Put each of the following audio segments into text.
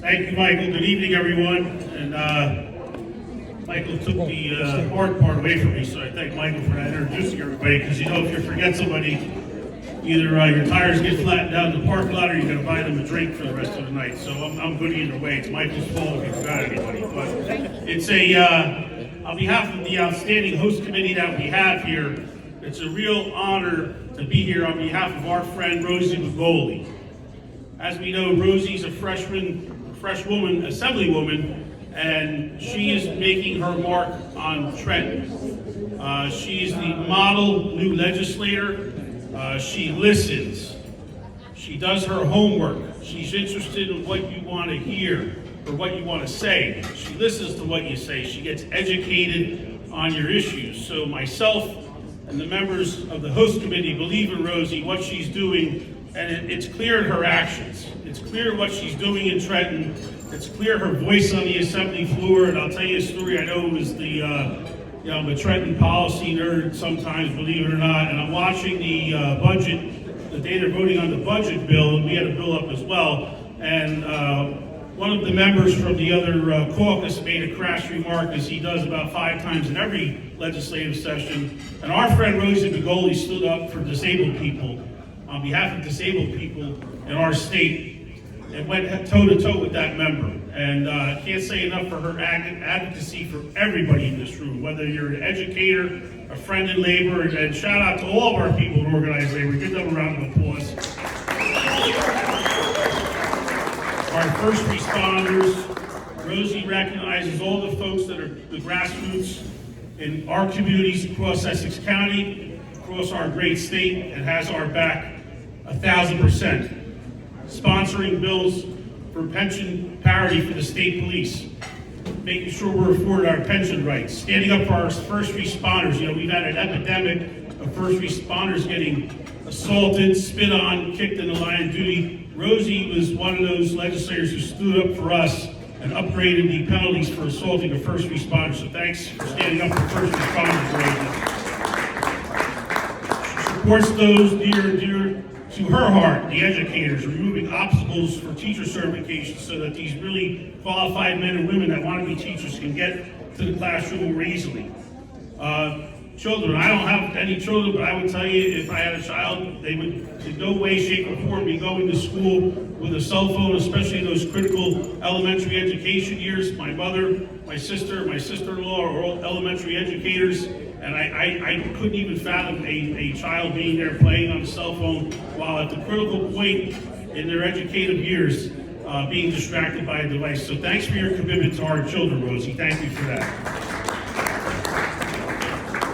Thank you, Michael. Good evening, everyone. And Michael took the hard part away from me, so I thank Michael for that, introducing everybody, because you know, if you forget somebody, either your tires get flattened down in the parking lot or you're going to buy them a drink for the rest of the night. So I'm good either way. It's Michael's fault if you forgot anybody. But it's on behalf of the outstanding host committee that we have here, it's a real honor to be here on behalf of our friend Rosy Bagolie. As we know, Rosy's a fresh woman, assemblywoman, and she is making her mark on Trenton. She's the model new legislator. She listens. She does her homework. She's interested in what you want to hear or what you want to say. She listens to what you say. She gets educated on your issues. So myself and the members of the host committee believe in Rosy, what she's doing, and it's clear in her actions. It's clear what she's doing in Trenton. It's clear her voice on the assembly floor, and I'll tell you a story. I know it was I'm a Trenton policy nerd sometimes, believe it or not, and I'm watching the budget, the day they're voting on the budget bill, and we had a bill up as well, and one of the members from the other caucus made a crass remark, as he does about 5 times in every legislative session, and our friend Rosy Bagolie stood up for disabled people, on behalf of disabled people in our state, and went toe-to-toe with that member. And I can't say enough for her advocacy for everybody in this room, whether you're an educator, a friend in labor, and shout out to all of our people in organized labor. Give them a round of applause. Our first responders, Rosy recognizes all the folks that are the grassroots in our communities across Essex County, across our great state, and has our back 1,000%. Sponsoring bills for pension parity for the state police, making sure we're afforded our pension rights, standing up for our first responders. You know, we've had an epidemic of first responders getting assaulted, spit on, kicked in the line of duty. Rosy was one of those legislators who stood up for us and upgraded the penalties for assaulting a first responder. So thanks for standing up for first responders, Rosy. She supports those near and dear to her heart, the educators, removing obstacles for teacher certification so that these really qualified men and women that want to be teachers can get to the classroom more easily. Children, I don't have any children, but I would tell you if I had a child, they would in no way, shape, or form be going to school with a cell phone, especially in those critical elementary education years. My mother, my sister, my sister-in-law are all elementary educators, and I couldn't even fathom a child being there playing on a cell phone while at the critical point in their educative years being distracted by a device. So thanks for your commitment to our children, Rosy. Thank you for that.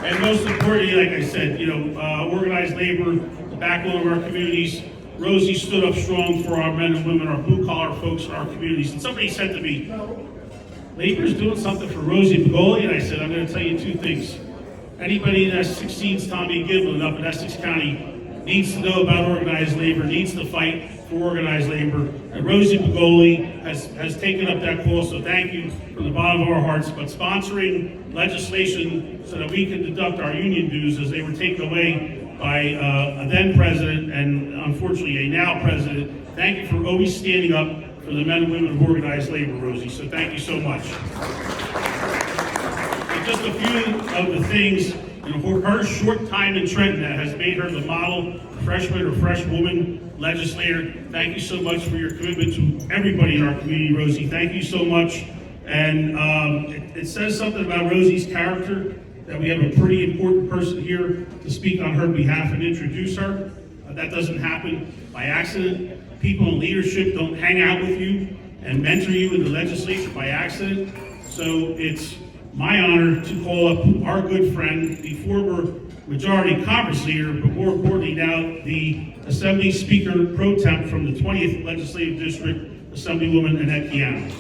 And most importantly, like I said, organized labor, the backbone of our communities. Rosy stood up strong for our men and women, our blue-collar folks in our communities. And somebody said to me, labor's doing something for Rosy Bagolie, and I said, I'm going to tell you 2 things. Anybody that succeeds Tommy Giblin up in Essex County needs to know about organized labor, needs to fight for organized labor. And Rosy Bagolie has taken up that call, so thank you from the bottom of our hearts. But sponsoring legislation so that we can deduct our union dues as they were taken away by a then president and unfortunately a now president. Thank you for always standing up for the men and women of organized labor, Rosy. So thank you so much. And just a few of the things in her short time in Trenton that has made her the model freshman or fresh woman legislator. Thank you so much for your commitment to everybody in our community, Rosy. Thank you so much. And it says something about Rosy's character that we have a pretty important person here to speak on her behalf and introduce her. That doesn't happen by accident. People in leadership don't hang out with you and mentor you in the legislature by accident. So it's my honor to call up our good friend, the former majority conference leader, but more importantly now, the Assembly Speaker pro temp from the 20th Legislative District, Assemblywoman Annette Chiano.